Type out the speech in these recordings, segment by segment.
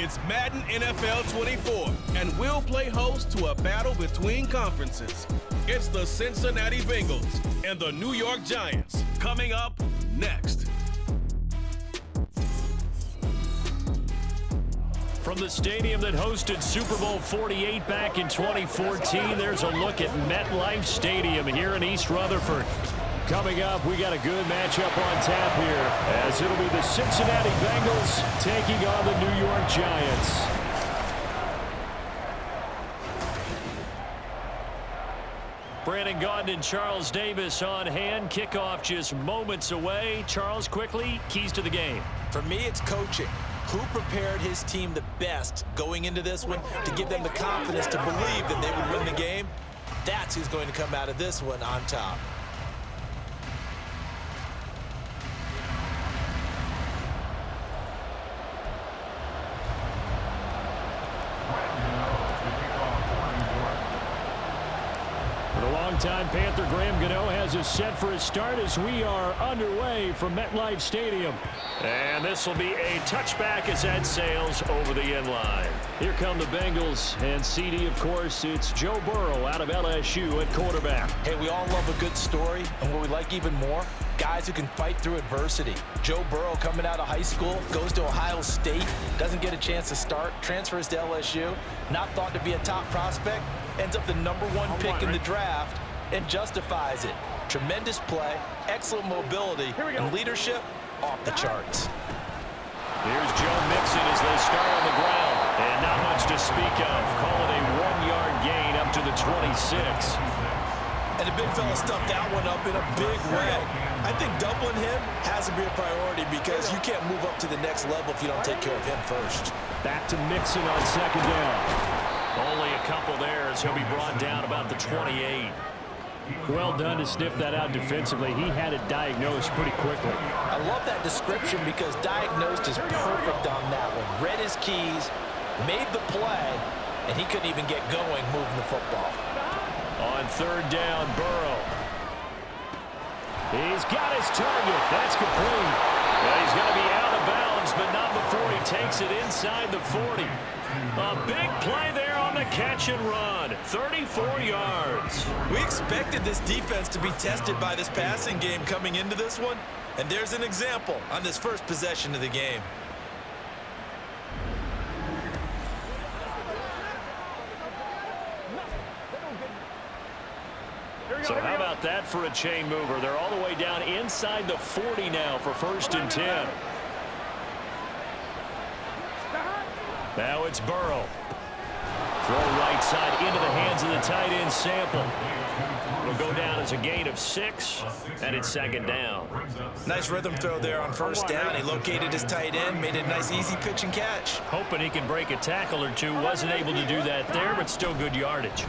It's Madden NFL 24, and we'll play host to a battle between conferences. It's the Cincinnati Bengals and the New York Giants. Coming up next. From the stadium that hosted Super Bowl 48 back in 2014, there's a look at MetLife Stadium here in East Rutherford. Coming up, we got a good matchup on tap here, as it'll be the Cincinnati Bengals taking on the New York Giants. Brandon Gaudin and Charles Davis on hand. Kickoff just moments away. Charles, quickly, keys to the game. For me, it's coaching. Who prepared his team the best going into this one to give them the confidence to believe that they would win the game? That's who's going to come out of this one on top. Longtime Panther Graham Gano has us set for his start as we are underway from MetLife Stadium. And this will be a touchback as that sails over the end line. Here come the Bengals, and CD, of course, it's Joe Burrow out of LSU at quarterback. Hey, we all love a good story, and what we like even more, guys who can fight through adversity. Joe Burrow coming out of high school, goes to Ohio State, doesn't get a chance to start, transfers to LSU, not thought to be a top prospect, ends up the #1 pick in the draft, and justifies it. Tremendous play, excellent mobility, and leadership off the charts. Here's Joe Mixon as they start on the ground. And not much to speak of. Call it a 1-yard gain up to the 26. And the big fella stuffed that one up in a big way. I think doubling him has to be a priority because you can't move up to the next level if you don't take care of him first. Back to Mixon on second down. Only a couple there as he'll be brought down about the 28. Well done to sniff that out defensively. He had it diagnosed pretty quickly. I love that description because diagnosed is perfect on that one. Read his keys, made the play, and he couldn't even get going moving the football. On third down, Burrow. He's got his target. That's complete. Well, he's going to be out of bounds, but not before he takes it inside the 40. A big play there on the catch and run. 34 yards. We expected this defense to be tested by this passing game coming into this one, and there's an example on this first possession of the game. So how about that for a chain mover? They're all the way down inside the 40 now for 1st and 10. Now it's Burrow. Throw right side into the hands of the tight end Sample. It'll go down as a gain of 6, and it's 2nd down. Nice rhythm throw there on 1st down. He located his tight end, made it a nice easy pitch and catch. Hoping he can break a tackle or two. Wasn't able to do that there, but still good yardage.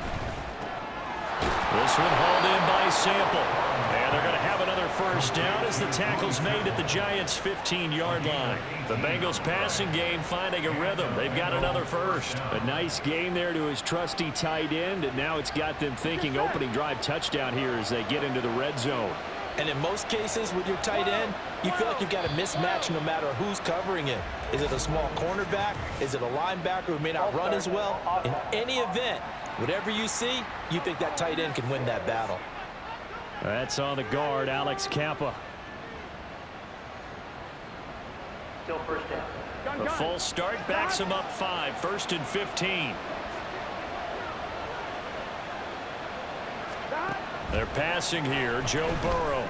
This one hauled in by Sample. And they're going to have another 1st down as the tackle's made at the Giants' 15-yard line. The Bengals passing game finding a rhythm. They've got another 1st. A nice game there to his trusty tight end, and now it's got them thinking opening drive touchdown here as they get into the red zone. And in most cases with your tight end, you feel like you've got a mismatch no matter who's covering it. Is it a small cornerback? Is it a linebacker who may not run as well? In any event, whatever you see, you think that tight end can win that battle. That's on the guard, Alex Kappa. Still 1st down. The full start backs him up 5, 1st and 15. They're passing here, Joe Burrow.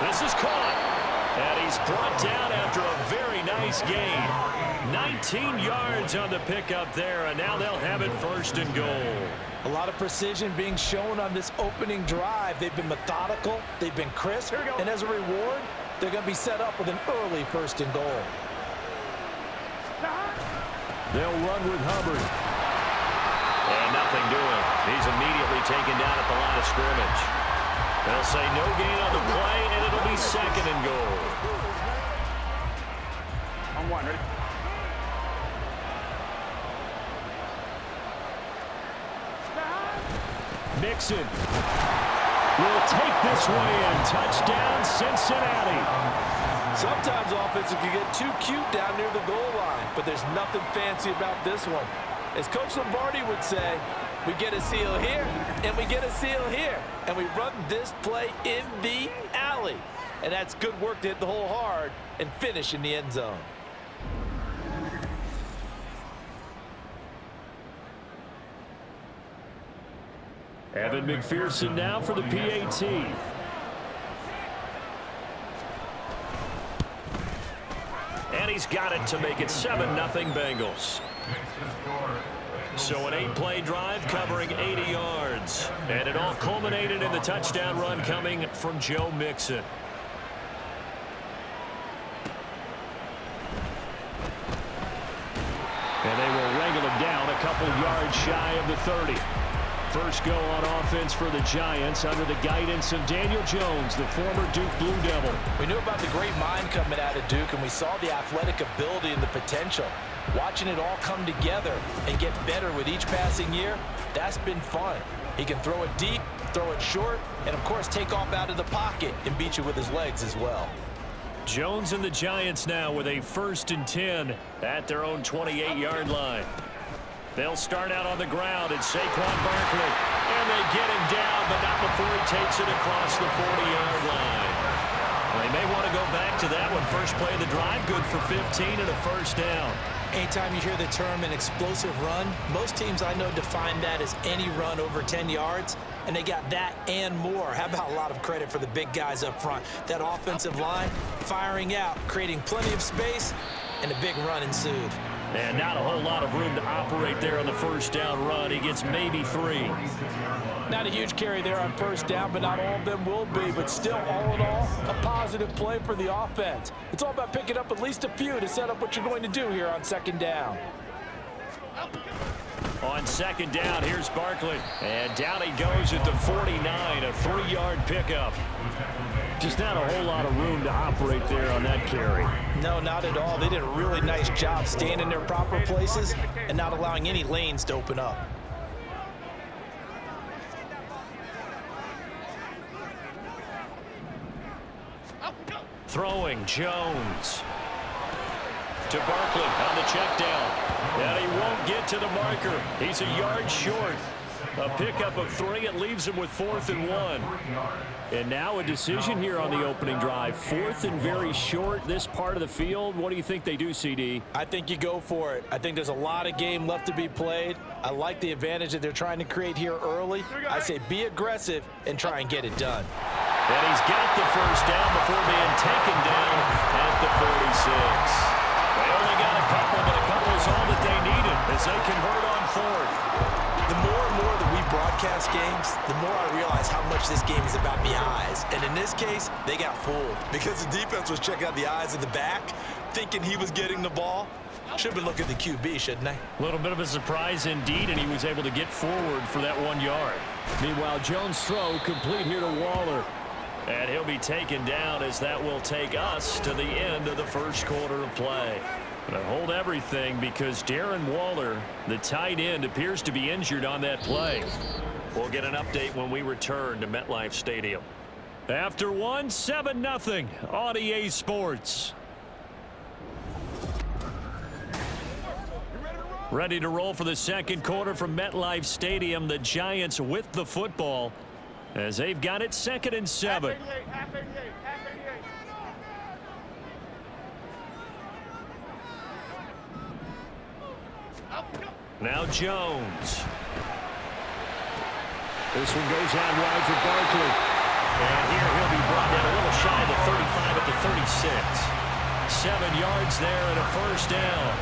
This is caught, and he's brought down after a very nice gain. 19 yards on the pickup there, and now they'll have it 1st and goal. A lot of precision being shown on this opening drive. They've been methodical, they've been crisp, and as a reward, they're going to be set up with an early 1st and goal. They'll run with Hubbard. And nothing doing. He's immediately taken down at the line of scrimmage. They'll say no gain on the play, and it'll be 2nd and goal. On 1, ready? Mixon will take this one in. Touchdown, Cincinnati. Sometimes offenses can get too cute down near the goal line, but there's nothing fancy about this one. As Coach Lombardi would say, we get a seal here, and we get a seal here, and we run this play in the alley. And that's good work to hit the hole hard and finish in the end zone. Evan McPherson now for the PAT. And he's got it to make it 7-0 Bengals. So an 8-play drive covering 80 yards. And it all culminated in the touchdown run coming from Joe Mixon. And they will wrangle him down a couple yards shy of the 30. First go on offense for the Giants under the guidance of Daniel Jones, the former Duke Blue Devil. We knew about the great mind coming out of Duke, and we saw the athletic ability and the potential. Watching it all come together and get better with each passing year, that's been fun. He can throw it deep, throw it short, and, of course, take off out of the pocket and beat you with his legs as well. Jones and the Giants now with a 1st and 10 at their own 28-yard line. They'll start out on the ground at Saquon Barkley. And they get him down, but not before he takes it across the 40-yard line. Well, they may want to go back to that one. First play of the drive, good for 15 and a 1st down. Anytime you hear the term an explosive run, most teams I know define that as any run over 10 yards, and they got that and more. How about a lot of credit for the big guys up front? That offensive line firing out, creating plenty of space, and a big run ensued. And not a whole lot of room to operate there on the 1st down run. He gets maybe 3. Not a huge carry there on 1st down, but not all of them will be. But still, all in all, a positive play for the offense. It's all about picking up at least a few to set up what you're going to do here on 2nd down. On 2nd down, here's Barkley. And down he goes at the 49, a 3-yard pickup. Just not a whole lot of room to operate there on that carry. No, not at all. They did a really nice job staying in their proper places and not allowing any lanes to open up. Throwing Jones to Barkley on the check down. And he won't get to the marker. He's a yard short. A pickup of 3. It leaves him with 4th and 1. And now a decision here on the opening drive. 4th and very short, this part of the field. What do you think they do, CD? I think you go for it. I think there's a lot of game left to be played. I like the advantage that they're trying to create here early. I say be aggressive and try and get it done. And he's got the 1st down before being taken down at the 46. They only got a couple, but a couple is all that they needed as they convert on 4th. The more and more that we broadcast games, the more I realize how much this game is about the eyes. And in this case, they got fooled because the defense was checking out the eyes of the back, thinking he was getting the ball. Should have been looking at the QB, shouldn't they? A little bit of a surprise indeed, and he was able to get forward for that 1 yard. Meanwhile, Jones' throw complete here to Waller. And he'll be taken down as that will take us to the end of the 1st quarter of play. But hold everything because Darren Waller, the tight end, appears to be injured on that play. We'll get an update when we return to MetLife Stadium. After 1, 7-0 on EA Sports. Ready to roll for the 2nd quarter from MetLife Stadium. The Giants with the football as they've got it 2nd and 7. Now Jones. This one goes out wide for Barkley. And here he'll be brought down a little shy of the 35 at the 36. 7 yards there and a 1st down.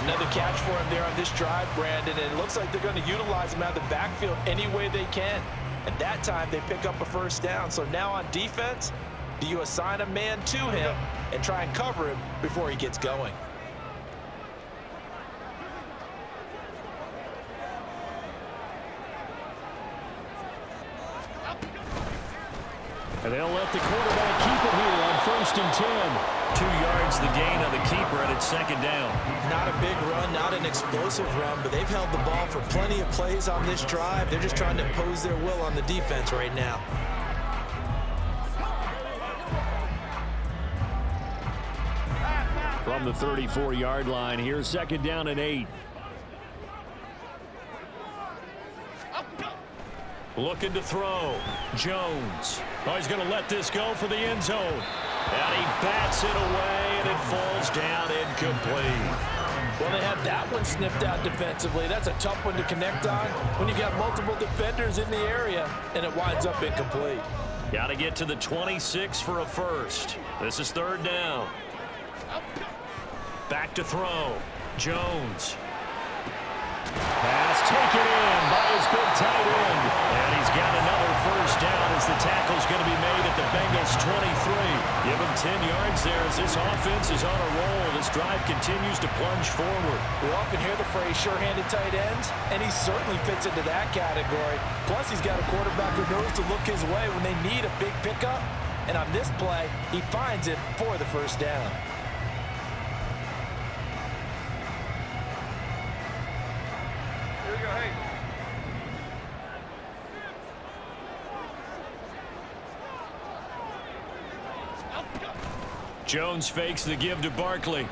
Another catch for him there on this drive, Brandon, and it looks like they're going to utilize him out of the backfield any way they can. At that time, they pick up a 1st down. So now on defense, do you assign a man to him and try and cover him before he gets going? And they'll let the quarterback keep it here on 1st and 10. 2 yards the gain on the keeper, and it's 2nd down. Not a big run, not an explosive run, but they've held the ball for plenty of plays on this drive. They're just trying to impose their will on the defense right now. from the 34-yard line. Here's 2nd down and 8. Looking to throw. Jones. Oh, he's going to let this go for the end zone. And he bats it away, and it falls down incomplete. Well, they had that one snipped out defensively. That's a tough one to connect on when you got multiple defenders in the area, and it winds up incomplete. Got to get to the 26 for a first. This is 3rd down. Back to throw. Jones. Pass taken in by his big tight end. And he's got another first down as the tackle's going to be made at the Bengals 23. Give him 10 yards there as this offense is on a roll. This drive continues to plunge forward. We often hear the phrase sure-handed tight ends, and he certainly fits into that category. Plus, he's got a quarterback who knows to look his way when they need a big pickup. And on this play, he finds it for the first down. Jones fakes the give to Barkley. Going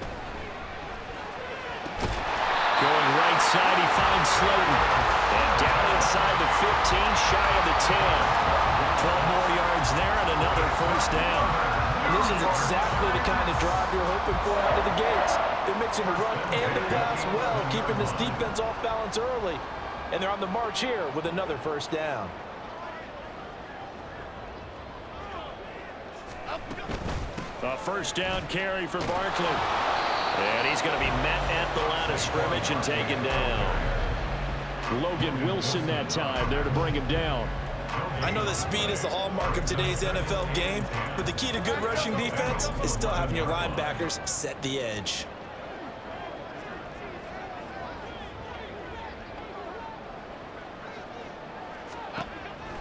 right side, he finds Slayton. And down inside the 15, shy of the 10. 12 more yards there and another first down. And this is exactly the kind of drive you're hoping for out of the gates. They're mixing the run and the pass well, keeping this defense off balance early. And they're on the march here with another first down. A first down carry for Barkley. And he's going to be met at the line of scrimmage and taken down. Logan Wilson that time there to bring him down. I know that speed is the hallmark of today's NFL game, but the key to good rushing defense is still having your linebackers set the edge.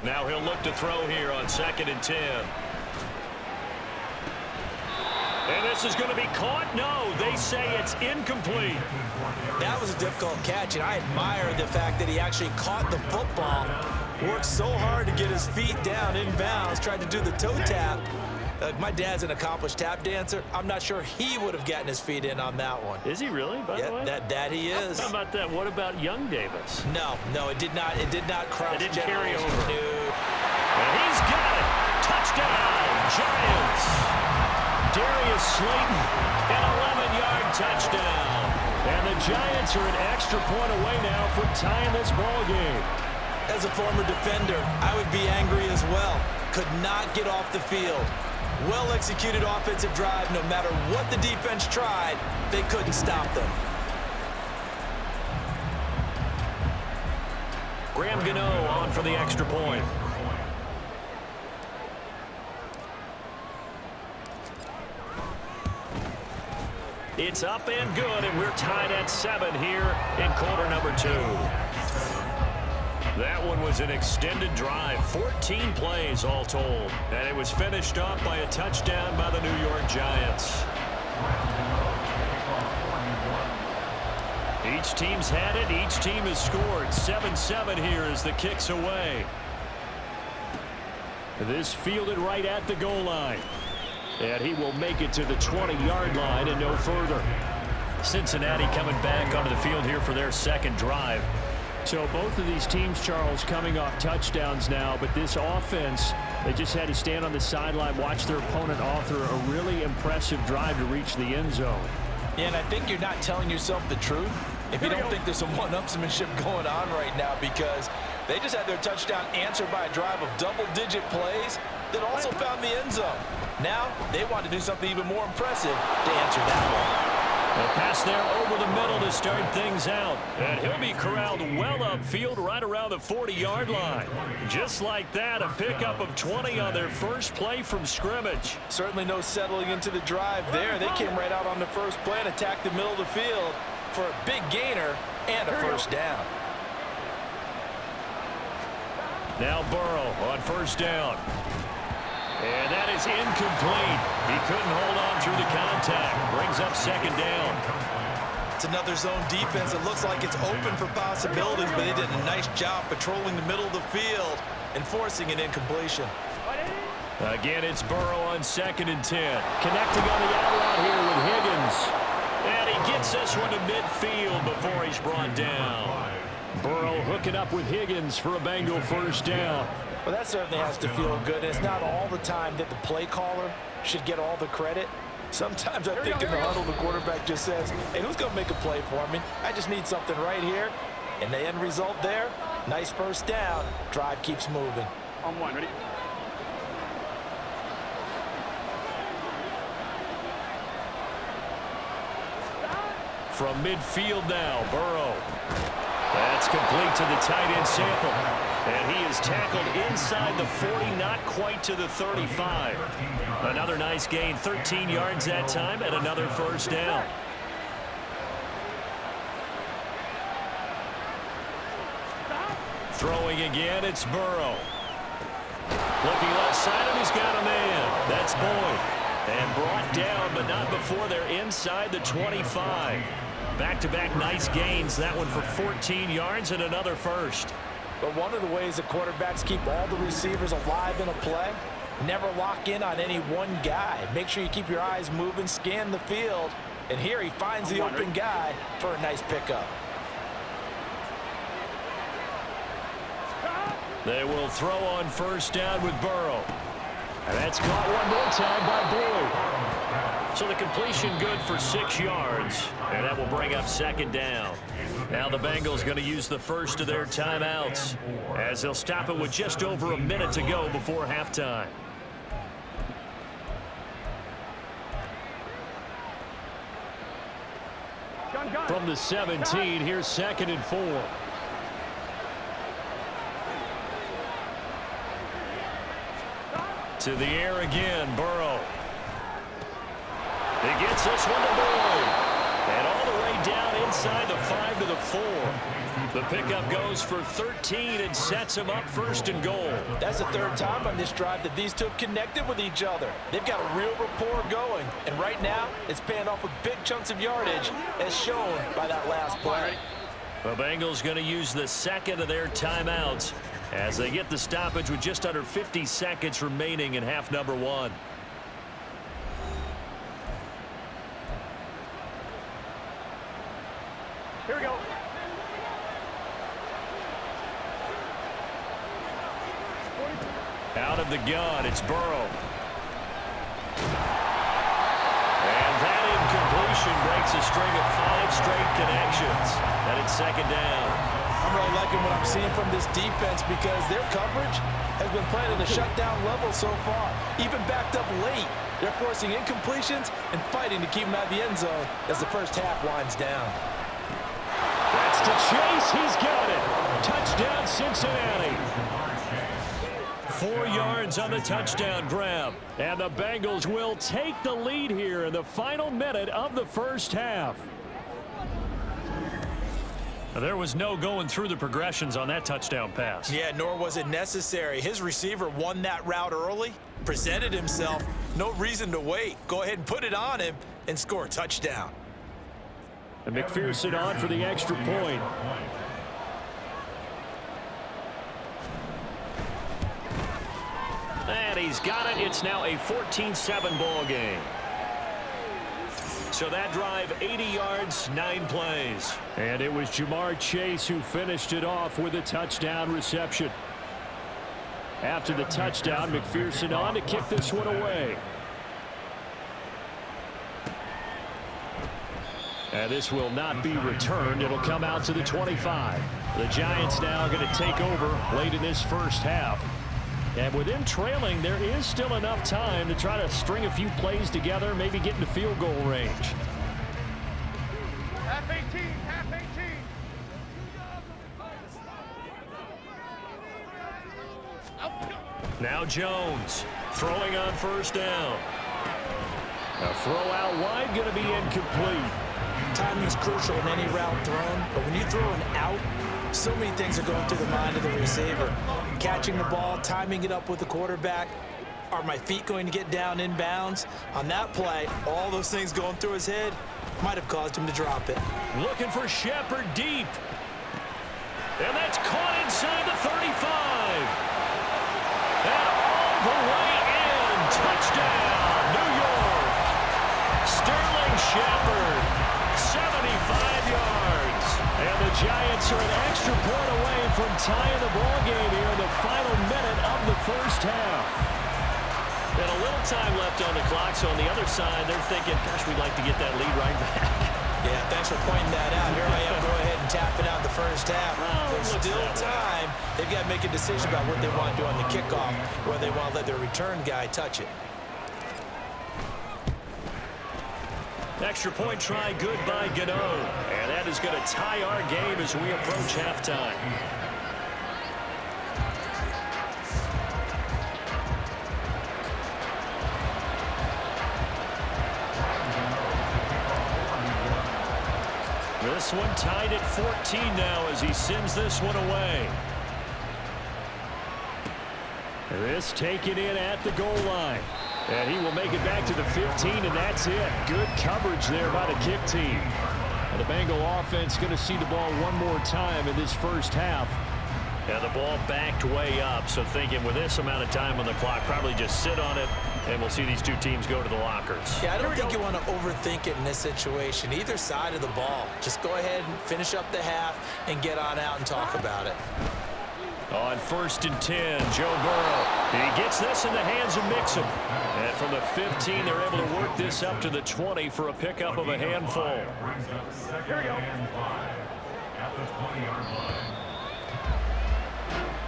Now he'll look to throw here on 2nd and 10. And this is going to be caught. No, they say it's incomplete. That was a difficult catch, and I admire the fact that he actually caught the football. Worked so hard to get his feet down in bounds, tried to do the toe tap. My dad's an accomplished tap dancer. I'm not sure he would have gotten his feet in on that one. Is he really, by the way? That he is. How about that? What about young Davis? No, it did not cross. It didn't carry over. No. And he's got it. Touchdown, Giants. Darius Slayton, an 11-yard touchdown. And the Giants are an extra point away now from tying this ball game. As a former defender, I would be angry as well. Could not get off the field. Well-executed offensive drive. No matter what the defense tried, they couldn't stop them. Graham Gano on for the extra point. It's up and good, and we're tied at 7 here in quarter number 2. That one was an extended drive, 14 plays all told, and it was finished off by a touchdown by the New York Giants. Each team's had it, each team has scored. 7-7 here as the kick's away. This fielded right at the goal line. And he will make it to the 20-yard line and no further. Cincinnati coming back onto the field here for their second drive. So both of these teams, Charles, coming off touchdowns now, but this offense, they just had to stand on the sideline, watch their opponent author a really impressive drive to reach the end zone. Yeah, and I think you're not telling yourself the truth if you don't think there's some one-upsmanship going on right now, because they just had their touchdown answered by a drive of double-digit plays that also found the end zone. Now, they want to do something even more impressive to answer that one. A pass there over the middle to start things out. And he'll be corralled well upfield right around the 40-yard line. Just like that, a pickup of 20 on their first play from scrimmage. Certainly no settling into the drive there. They came right out on the first play and attacked the middle of the field for a big gainer and a first down. Now Burrow on first down. And that is incomplete. He couldn't hold on through the contact. Brings up second down. It's another zone defense. It looks like it's open for possibilities, but they did a nice job patrolling the middle of the field and forcing an incompletion. Again, it's Burrow on 2nd and 10. Connecting on the out route here with Higgins. Bengals. And he gets this one to midfield before he's brought down. Burrow hooking up with Higgins for a Bengal first down. Well, that certainly has to feel good. It's not all the time that the play caller should get all the credit. Sometimes I think in the huddle, the quarterback just says, hey, who's going to make a play for me? I just need something right here. And the end result there, nice first down. Drive keeps moving. On one, ready? From midfield now, Burrow. That's complete to the tight end Sample. And he is tackled inside the 40, not quite to the 35. Another nice gain, 13 yards that time, and another first down. Throwing again, it's Burrow. Looking left side, and he's got a man. That's Boyd. And brought down, but not before they're inside the 25. Back-to-back nice gains. That one for 14 yards and another first. But one of the ways that quarterbacks keep all the receivers alive in a play, never lock in on any one guy. Make sure you keep your eyes moving, scan the field. And here he finds the open guy for a nice pickup. They will throw on first down with Burrow. And that's caught one more time by Boyd. So the completion good for 6 yards. And that will bring up second down. Now the Bengals going to use the first of their timeouts as they'll stop it with just over a minute to go before halftime. From the 17, here's 2nd and 4. To the air again, Burrow. He gets this one to Boyd. And all the way down inside the 5 to the 4. The pickup goes for 13 and sets him up 1st and goal. That's the third time on this drive that these two have connected with each other. They've got a real rapport going. And right now, it's paying off with big chunks of yardage, as shown by that last play. The Bengals going to use the second of their timeouts as they get the stoppage with just under 50 seconds remaining in half number 1. Here we go. Out of the gun, it's Burrow. And that incompletion breaks a string of 5 straight connections. And it's second down. I'm really liking what I'm seeing from this defense because their coverage has been playing at a shutdown level so far. Even backed up late, they're forcing incompletions and fighting to keep them out of the end zone as the first half winds down. That's to Chase. He's got it. Touchdown, Cincinnati. 4 yards on the touchdown grab. And the Bengals will take the lead here in the final minute of the first half. There was no going through the progressions on that touchdown pass. Yeah, nor was it necessary. His receiver won that route early, presented himself. No reason to wait. Go ahead and put it on him and score a touchdown. And McPherson on for the extra point. And he's got it. It's now a 14-7 ball game. So that drive, 80 yards, 9 plays. And it was Jamar Chase who finished it off with a touchdown reception. After the touchdown, McPherson on to kick this one away. And this will not be returned. It'll come out to the 25. The Giants now going to take over late in this first half. And with them trailing, there is still enough time to try to string a few plays together, maybe get into field goal range. Half 18, half 18. Now Jones throwing on first down. A throw out wide going to be incomplete. Timing is crucial in any route thrown, but when you throw an out, so many things are going through the mind of the receiver. Catching the ball, timing it up with the quarterback. Are my feet going to get down inbounds? On that play, all those things going through his head might have caused him to drop it. Looking for Shepard deep. And that's caught inside the 35. And all the way in. Touchdown, New York. Sterling Shepard, 75 yards. And the Giants are an extra point away from tying the ball game here in the final minute of the first half. And a little time left on the clock, so on the other side, they're thinking, gosh, we'd like to get that lead right back. Yeah, thanks for pointing that out. Here I am, go ahead and tapping out the first half. There's still time. They've got to make a decision about what they want to do on the kickoff, where they want to let their return guy touch it. Extra point try, good by Gano. And that is going to tie our game as we approach halftime. This one tied at 14 now as he sends this one away. This taken in at the goal line. And he will make it back to the 15, and that's it. Good coverage there by the kick team. And the Bengal offense going to see the ball one more time in this first half. And the ball backed way up, so thinking with this amount of time on the clock, probably just sit on it, and we'll see these two teams go to the lockers. Yeah, I don't think you want to overthink it in this situation. Either side of the ball. Just go ahead and finish up the half and get on out and talk about it. On 1st and 10, Joe Burrow. He gets this in the hands of Mixon. And from the 15, they're able to work this up to the 20 for a pickup of a handful. Here we go.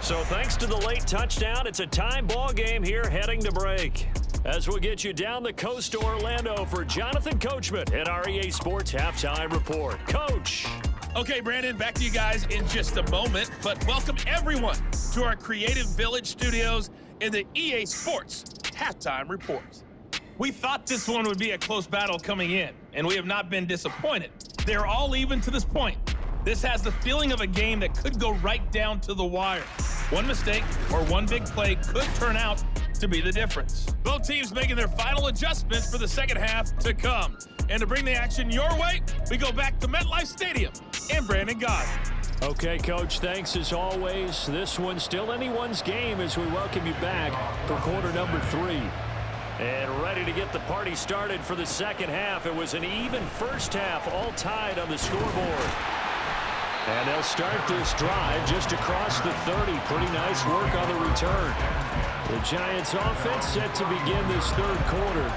So thanks to the late touchdown, it's a time ball game here heading to break. As we'll get you down the coast to Orlando for Jonathan Coachman at our EA Sports Halftime Report. Coach. Okay, Brandon, back to you guys in just a moment, but welcome everyone to our Creative Village studios in the EA Sports Halftime Report. We thought this one would be a close battle coming in, and we have not been disappointed. They're all even to this point. This has the feeling of a game that could go right down to the wire. One mistake or one big play could turn out to be the difference. Both teams making their final adjustments for the second half to come. And to bring the action your way, we go back to MetLife Stadium and Brandon God. Okay, Coach, thanks as always. This one's still anyone's game as we welcome you back for quarter number 3. And ready to get the party started for the second half. It was an even first half, all tied on the scoreboard. And they'll start this drive just across the 30. Pretty nice work on the return. The Giants offense set to begin this third quarter.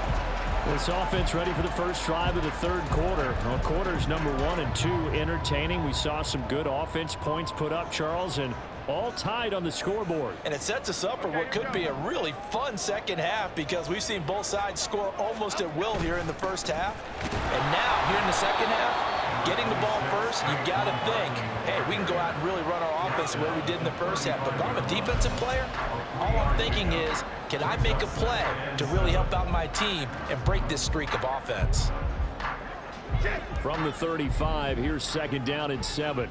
This offense ready for the first drive of the third quarter. Well, quarters number 1 and 2 entertaining. We saw some good offense points put up, Charles, and all tied on the scoreboard. And it sets us up for what could be a really fun second half because we've seen both sides score almost at will here in the first half. And now, here in the second half, getting the ball first, you've got to think, hey, we can go out and really run our offense the way we did in the first half. But if I'm a defensive player, all I'm thinking is, can I make a play to really help out my team and break this streak of offense? From the 35, here's second down and 7.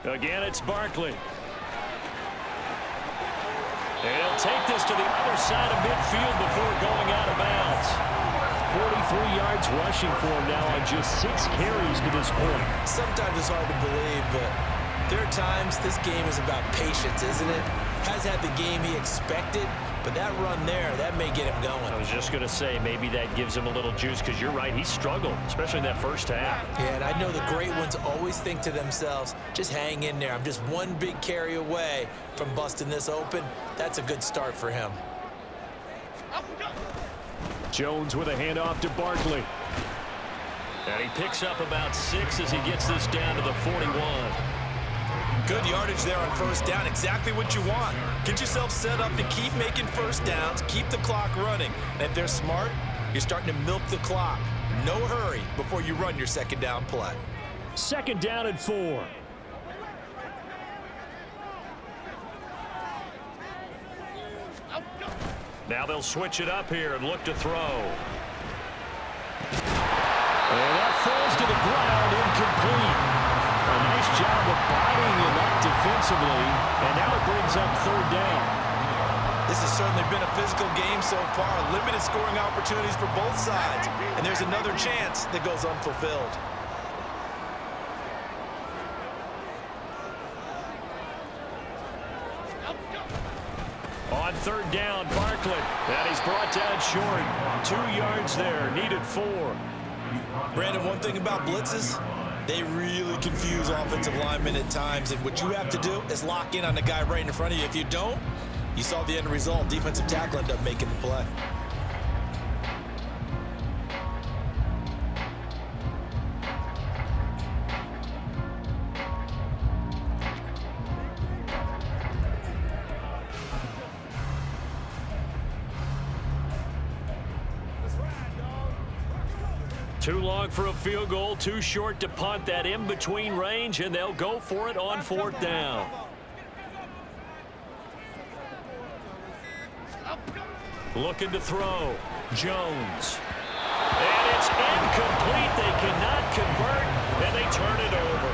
Again, it's Barkley. They'll take this to the other side of midfield before going out of bounds. 43 yards rushing for him now on just 6 carries to this point. Sometimes it's hard to believe, but there are times this game is about patience, isn't it? Has had the game he expected, but that run there, that may get him going. I was just going to say, maybe that gives him a little juice, because you're right, he struggled, especially in that first half. Yeah, and I know the great ones always think to themselves, just hang in there. I'm just one big carry away from busting this open. That's a good start for him. Jones with a handoff to Barkley. And he picks up about 6 as he gets this down to the 41. Good yardage there on first down, exactly what you want. Get yourself set up to keep making first downs, keep the clock running. And if they're smart, you're starting to milk the clock. No hurry before you run your second down play. Second down and 4. Now they'll switch it up here and look to throw. And that falls to the ground, incomplete. A nice job of bodying him up defensively, and now it brings up third down. This has certainly been a physical game so far. Limited scoring opportunities for both sides, and there's another chance that goes unfulfilled. On third down, Barkley. And he's brought down short. 2 yards there, needed 4. Brandon, one thing about blitzes, they really confuse offensive linemen at times, and what you have to do is lock in on the guy right in front of you. If you don't, you saw the end result. Defensive tackle ended up making the play. Too long for a field goal, too short to punt. That in-between range, and they'll go for it on 4th down. Looking to throw. Jones. And it's incomplete. They cannot convert, and they turn it over.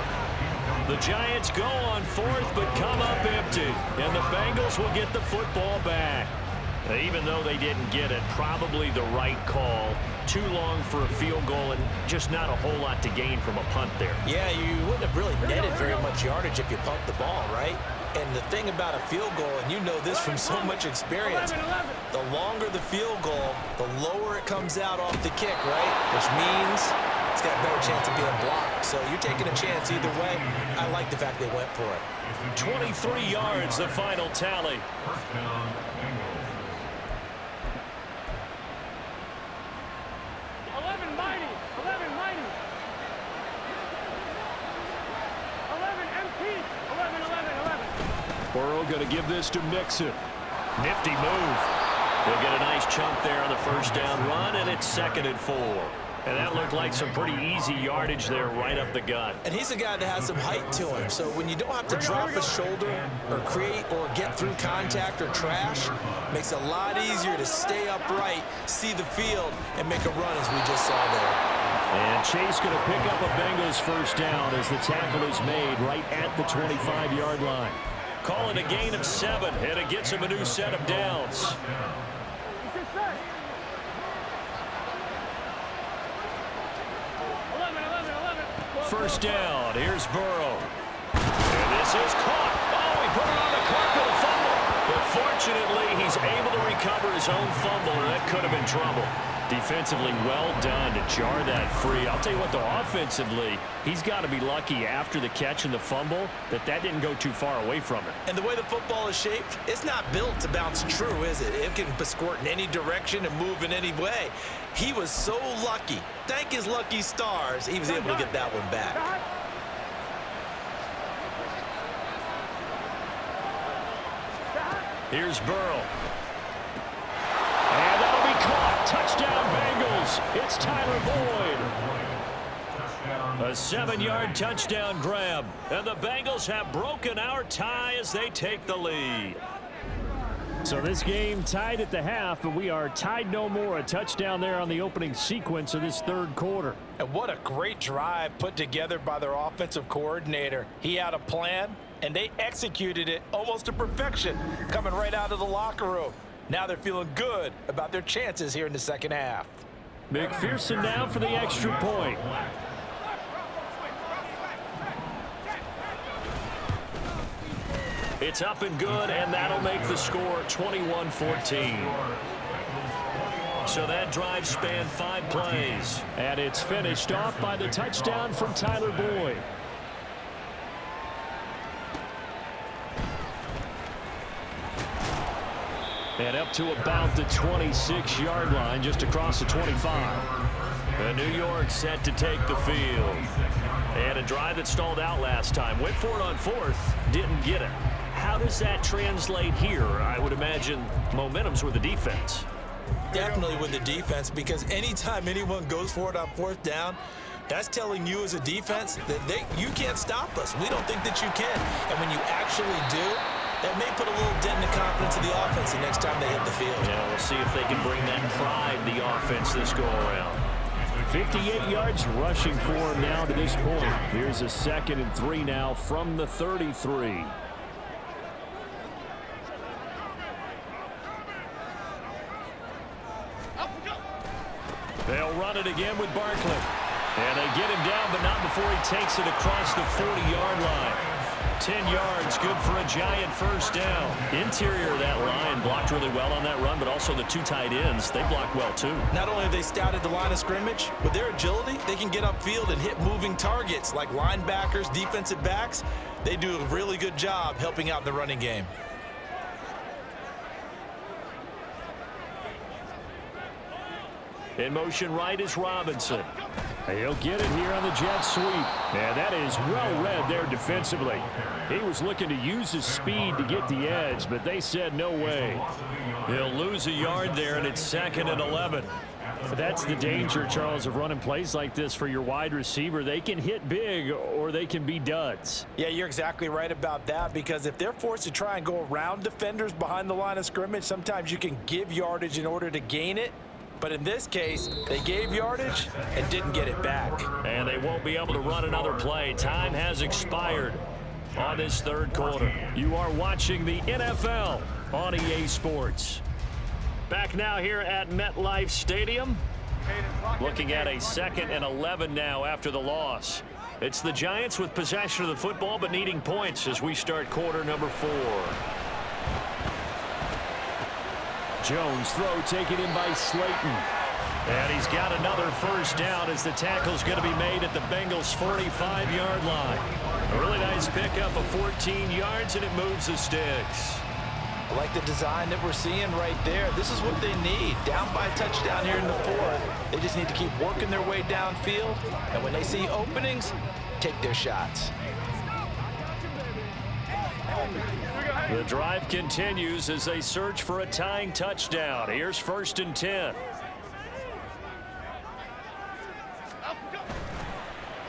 The Giants go on 4th, but come up empty. And the Bengals will get the football back. Even though they didn't get it, probably the right call. Too long for a field goal and just not a whole lot to gain from a punt there. Yeah, you wouldn't have really netted very much yardage if you pumped the ball, right? And the thing about a field goal, and you know this from so much experience, the longer the field goal, the lower it comes out off the kick, right? Which means it's got a better chance of being blocked. So you're taking a chance either way. I like the fact they went for it. 23 yards, the final tally. 11 mighty. 11 empty. 11. Burrow going to give this to Mixon. Nifty move. They'll get a nice chunk there on the first down run, and it's 2nd and 4. And that looked like some pretty easy yardage there right up the gut. And he's a guy that has some height to him. So when you don't have to drop a shoulder or create or get through contact or trash, makes it a lot easier to stay upright, see the field, and make a run as we just saw there. And Chase going to pick up a Bengals first down as the tackle is made right at the 25-yard line. Call it a gain of 7, and it gets him a new set of downs. First down, here's Burrow. And this is caught. Oh, he put it on the carpet, a fumble. But fortunately, he's able to recover his own fumble, or that could have been trouble. Defensively, well done to jar that free. I'll tell you what, though, offensively, he's got to be lucky after the catch and the fumble that didn't go too far away from him. And the way the football is shaped, it's not built to bounce true, is it? It can squirt in any direction and move in any way. He was so lucky. Thank his lucky stars, he was able to get that one back. Here's Burrow. And that'll be caught. Touchdown, Bengals. It's Tyler Boyd. A 7-yard touchdown grab. And the Bengals have broken our tie as they take the lead. So this game tied at the half, but we are tied no more. A touchdown there on the opening sequence of this 3rd quarter. And what a great drive put together by their offensive coordinator. He had a plan, and they executed it almost to perfection, coming right out of the locker room. Now they're feeling good about their chances here in the 2nd half. McPherson now for the extra point. It's up and good, and that'll make the score 21-14. So that drive spanned 5 plays, and it's finished off by the touchdown from Tyler Boyd. And up to about the 26-yard line, just across the 25. And New York set to take the field. And a drive that stalled out last time. Went for it on 4th, didn't get it. How does that translate here? I would imagine momentum's with the defense. Definitely with the defense, because anytime anyone goes for it on 4th down, that's telling you as a defense that you can't stop us. We don't think that you can. And when you actually do, that may put a little dent in the confidence of the offense the next time they hit the field. Yeah, we'll see if they can bring that pride to the offense this go-around. 58 yards rushing for him now to this point. Here's a 2nd and 3 now from the 33. They'll run it again with Barkley. And they get him down, but not before he takes it across the 40-yard line. 10 yards, good for a Giant first down. Interior of that line blocked really well on that run, but also the two tight ends, they blocked well too. Not only have they scouted the line of scrimmage, with their agility, they can get upfield and hit moving targets like linebackers, defensive backs. They do a really good job helping out in the running game. In motion right is Robinson. He'll get it here on the jet sweep. And that is well read there defensively. He was looking to use his speed to get the edge, but they said no way. He'll lose a yard there, and it's 2nd and 11. But that's the danger, Charles, of running plays like this for your wide receiver. They can hit big or they can be duds. Yeah, you're exactly right about that, because if they're forced to try and go around defenders behind the line of scrimmage, sometimes you can give yardage in order to gain it. But in this case, they gave yardage and didn't get it back. And they won't be able to run another play. Time has expired on this third quarter. You are watching the NFL on EA Sports. Back now here at MetLife Stadium. Looking at a 2nd and 11 now after the loss. It's the Giants with possession of the football but needing points as we start quarter number 4. Jones throw taken in by Slayton. And he's got another first down as the tackle's going to be made at the Bengals' 45-yard line. A really nice pickup of 14 yards, and it moves the sticks. I like the design that we're seeing right there. This is what they need. Down by a touchdown here in the 4th. They just need to keep working their way downfield. And when they see openings, take their shots. The drive continues as they search for a tying touchdown. Here's 1st and 10.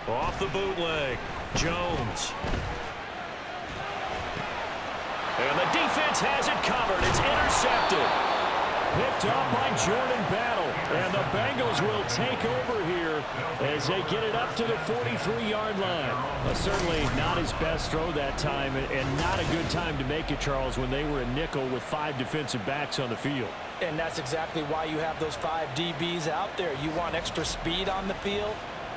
Off the bootleg, Jones. And the defense has it covered. It's intercepted. Picked up by Jordan Battle. And the Bengals will take over here as they get it up to the 43-yard line. Certainly not his best throw that time, and not a good time to make it, Charles, when they were a nickel with 5 defensive backs on the field. And that's exactly why you have those 5 DBs out there. You want extra speed on the field,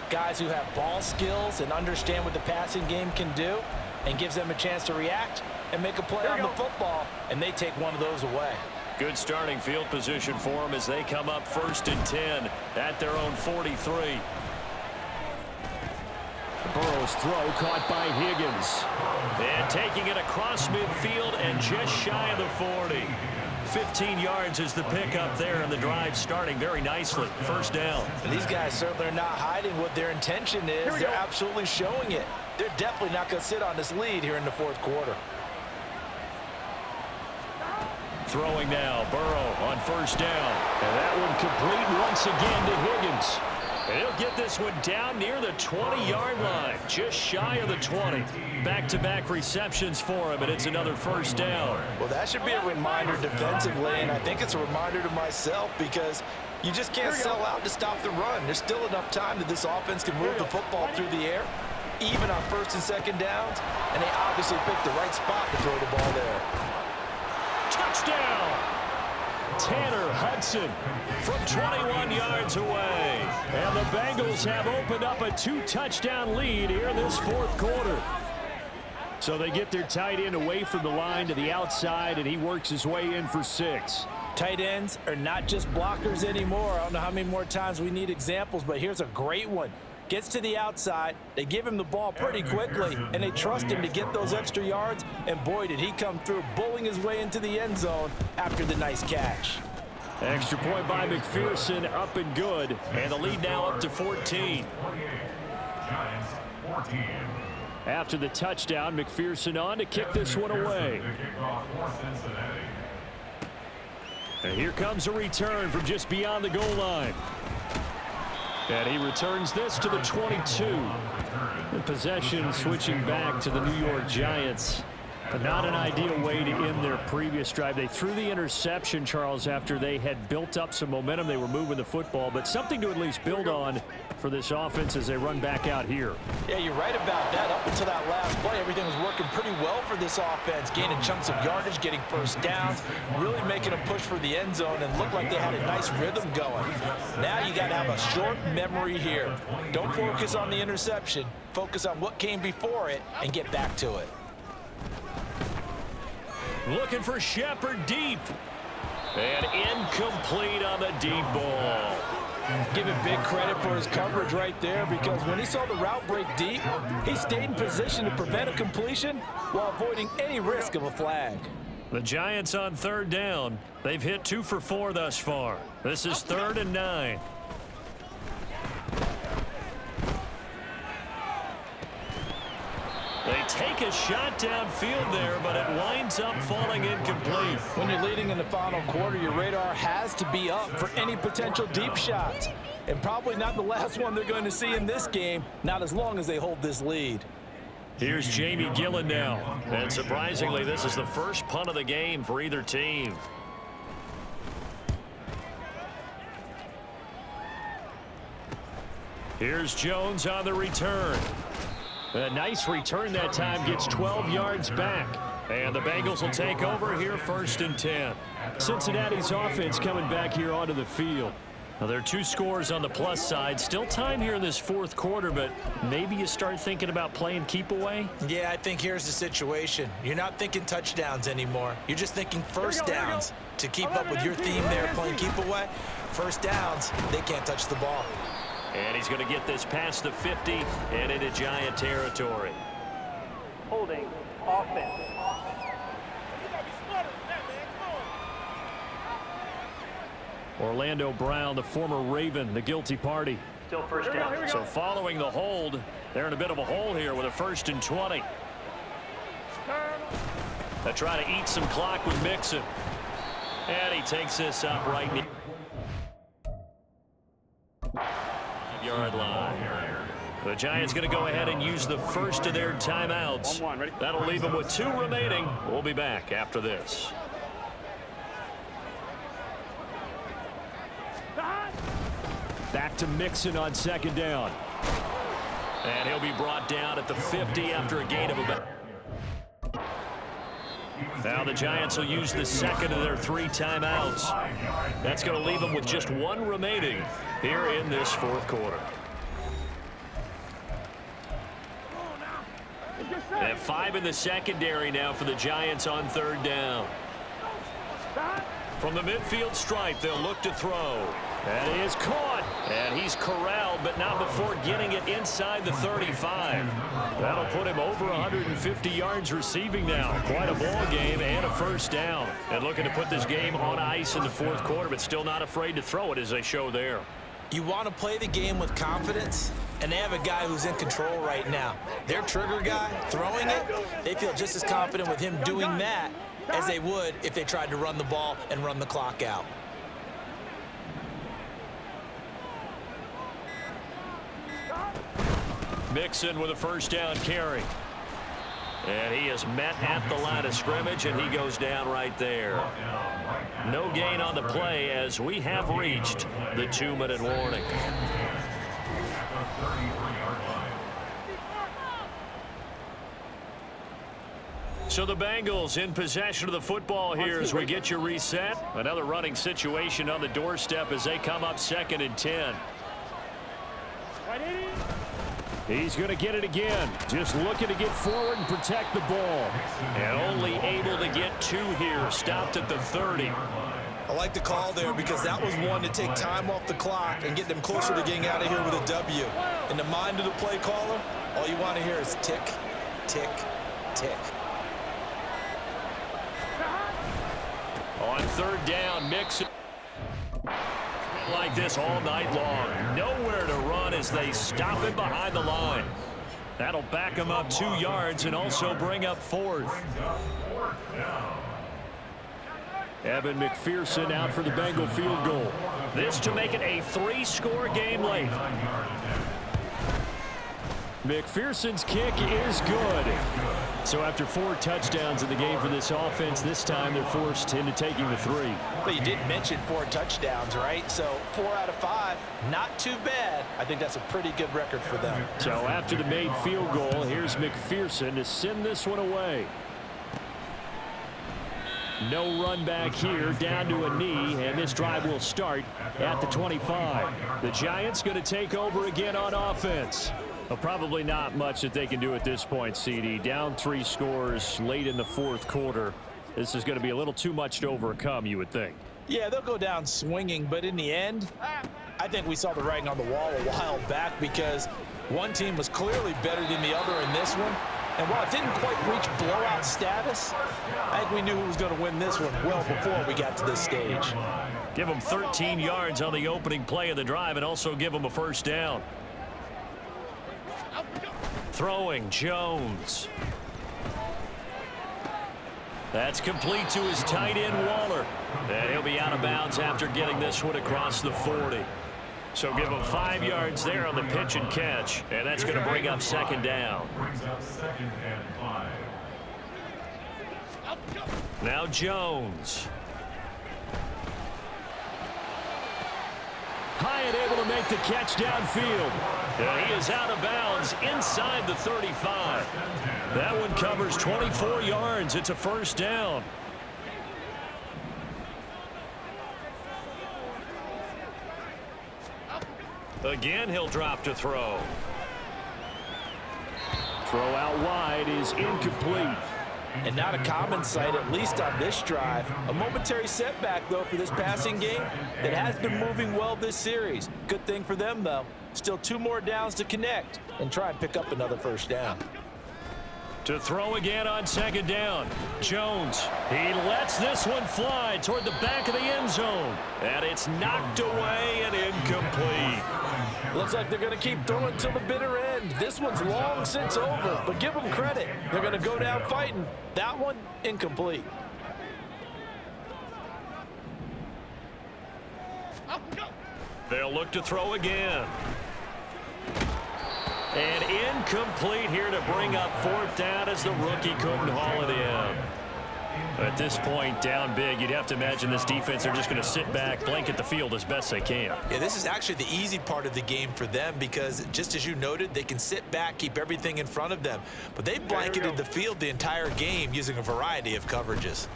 guys who have ball skills and understand what the passing game can do, and gives them a chance to react and make a play on the football, and they take one of those away. Good starting field position for them as they come up 1st and 10 at their own 43. Burrow's throw caught by Higgins. And taking it across midfield and just shy of the 40. 15 yards is the pickup there, and the drive starting very nicely. First down. And these guys certainly are not hiding what their intention is. They're absolutely showing it. They're definitely not going to sit on this lead here in the 4th quarter. Throwing now, Burrow on first down. And that one complete once again to Higgins. And he'll get this one down near the 20-yard line, just shy of the 20. Back-to-back receptions for him, and it's another first down. Well, that should be a reminder defensively, and I think it's a reminder to myself, because you just can't sell out to stop the run. There's still enough time that this offense can move the football through the air, even on 1st and 2nd downs, and they obviously picked the right spot to throw the ball there. Touchdown! Tanner Hudson from 21 yards away. And the Bengals have opened up a 2-touchdown lead here in this 4th quarter. So they get their tight end away from the line to the outside, and he works his way in for 6. Tight ends are not just blockers anymore. I don't know how many more times we need examples, but here's a great one. Gets to the outside, they give him the ball pretty quickly, and they trust him to get those extra yards, and boy, did he come through, bowling his way into the end zone after the nice catch. Extra point by McPherson, up and good, and the lead now up to 14. After the touchdown, McPherson on to kick this one away. And here comes a return from just beyond the goal line. And he returns this to the 22. The possession switching back to the New York Giants. But not an ideal way to end their previous drive. They threw the interception, Charles, after they had built up some momentum. They were moving the football, but something to at least build on for this offense as they run back out here. Yeah, you're right about that. Up until that last play, everything was working pretty well for this offense, gaining chunks of yardage, getting first downs, really making a push for the end zone, and looked like they had a nice rhythm going. Now you got to have a short memory here. Don't focus on the interception. Focus on what came before it and get back to it. Looking for Shepard deep. And incomplete on the deep ball. Give him big credit for his coverage right there, because when he saw the route break deep, he stayed in position to prevent a completion while avoiding any risk of a flag. The Giants on third down. They've hit 2 for 4 thus far. This is 3rd and 9. They take a shot downfield there, but it winds up falling incomplete. When you're leading in the final quarter, your radar has to be up for any potential deep shots. And probably not the last one they're going to see in this game, not as long as they hold this lead. Here's Jamie Gillen now. And surprisingly, this is the first punt of the game for either team. Here's Jones on the return. A nice return that time, gets 12 yards back. And the Bengals will take over here, 1st and 10. Cincinnati's offense coming back here onto the field. Now, there are 2 scores on the plus side. Still time here in this 4th quarter, but maybe you start thinking about playing keep away? Yeah, I think here's the situation. You're not thinking touchdowns anymore. You're just thinking first downs. To keep up with your theme there, playing keep away, first downs, they can't touch the ball. And he's going to get this past the 50 and into Giant territory. Holding offense. Orlando Brown, the former Raven, the guilty party. Still first down. So following the hold, they're in a bit of a hole here with a 1st and 20. They try to eat some clock with Mixon. And he takes this up right near the 5-yard line. The Giants going to go ahead and use the first of their timeouts. That'll leave them with 2 remaining. We'll be back after this. Back to Mixon on 2nd down. And he'll be brought down at the 50 after a gain of about. Now the Giants will use the 2nd of their 3 timeouts. That's going to leave them with just 1 remaining here in this 4th quarter. They have 5 in the secondary now for the Giants on 3rd down. From the midfield stripe, they'll look to throw. And he is caught. And he's corralled, but not before getting it inside the 35. That'll put him over 150 yards receiving now. Quite a ball game and a 1st down. And looking to put this game on ice in the 4th quarter, but still not afraid to throw it as they show there. You want to play the game with confidence, and they have a guy who's in control right now. Their trigger guy, throwing it, they feel just as confident with him doing that as they would if they tried to run the ball and run the clock out. Mixon with a 1st down carry. And he is met at the line of scrimmage, and he goes down right there. No gain on the play as we have reached the 2-minute warning. So the Bengals in possession of the football here as we get you reset. Another running situation on the doorstep as they come up 2nd and 10. He's going to get it again. Just looking to get forward and protect the ball. And only able to get 2 here. Stopped at the 30. I like the call there because that was one to take time off the clock and get them closer to getting out of here with a W. In the mind of the play caller, all you want to hear is tick, tick, tick. On 3rd down, Mixon. Like this all night long. Nowhere to run as they stop him behind the line. That'll back him up 2 yards and also bring up 4th. Evan McPherson out for the Bengal field goal. This to make it a 3-score game late. McPherson's kick is good. So after 4 touchdowns in the game for this offense, this time they're forced into taking the 3. But you did mention 4 touchdowns, right? So 4 out of 5, not too bad. I think that's a pretty good record for them. So after the made field goal, here's McPherson to send this one away. No run back here, down to a knee, and this drive will start at the 25. The Giants going to take over again on offense. Well, probably not much that they can do at this point, CD. Down 3 scores late in the fourth quarter. This is going to be a little too much to overcome, you would think. Yeah, they'll go down swinging, but in the end, I think we saw the writing on the wall a while back because one team was clearly better than the other in this one. And while it didn't quite reach blowout status, I think we knew who was going to win this one well before we got to this stage. Give them 13 yards on the opening play of the drive and also give them a first down. Throwing, Jones. That's complete to his tight end, Waller. And he'll be out of bounds after getting this one across the 40. So give him 5 yards there on the pitch and catch. And that's going to bring up second down. Now Jones. Hyatt able to make the catch downfield. And he is out of bounds inside the 35. That one covers 24 yards. It's a first down. Again, he'll drop to throw. Throw out wide is incomplete. And not a common sight, at least on this drive. A momentary setback, though, for this passing game that has been moving well this series. Good thing for them, though. Still 2 more downs to connect and try and pick up another first down. To throw again on second down. Jones, he lets this one fly toward the back of the end zone. And it's knocked away and incomplete. Looks like they're going to keep throwing till the bitter end. This one's long since over, but give them credit. They're going to go down fighting. That one, incomplete. They'll look to throw again. And incomplete here to bring up fourth down as the rookie couldn't haul it in. At this point, down big, you'd have to imagine this defense are just going to sit back, blanket the field as best they can. Yeah, this is actually the easy part of the game for them because, just as you noted, they can sit back, keep everything in front of them. But they've blanketed the field the entire game using a variety of coverages.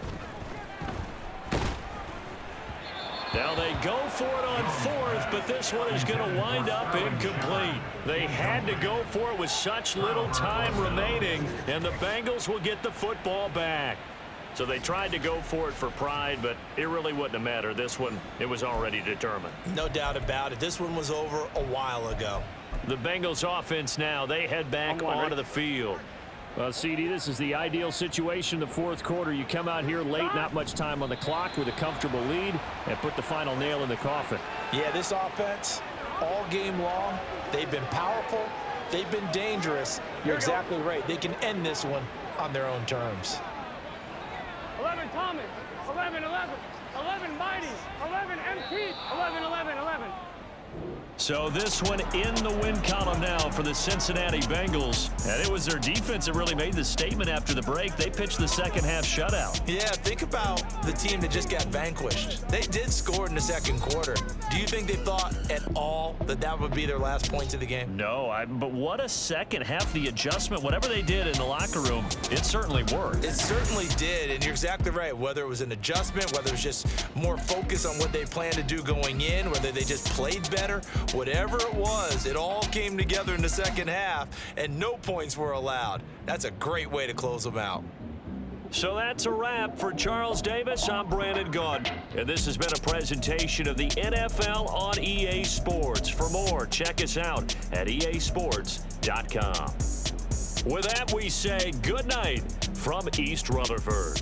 Now they go for it on fourth, but this one is going to wind up incomplete. They had to go for it with such little time remaining, and the Bengals will get the football back. So they tried to go for it for pride, but it really wouldn't have mattered. This one, it was already determined. No doubt about it. This one was over a while ago. The Bengals offense now, they head back onto the field. Well, CD, this is the ideal situation in the fourth quarter. You come out here late, not much time on the clock with a comfortable lead, and put the final nail in the coffin. Yeah, this offense, all game long, they've been powerful, they've been dangerous. You're exactly right. They can end this one on their own terms. 11 Thomas, 11, 11, 11 Mighty, 11 MT, 11, 11, 11. So this one in the win column now for the Cincinnati Bengals. And it was their defense that really made the statement after the break. They pitched the second half shutout. Yeah, think about the team that just got vanquished. They did score in the second quarter. Do you think they thought at all that that would be their last points of the game? No, but what a second half. The adjustment, whatever they did in the locker room, it certainly worked. It certainly did, and you're exactly right. Whether it was an adjustment, whether it was just more focus on what they planned to do going in, whether they just played better, whatever it was, it all came together in the second half, and no points were allowed. That's a great way to close them out. So that's a wrap for Charles Davis. I'm Brandon Gaudin, and this has been a presentation of the NFL on EA Sports. For more, check us out at easports.com. With that, we say good night from East Rutherford.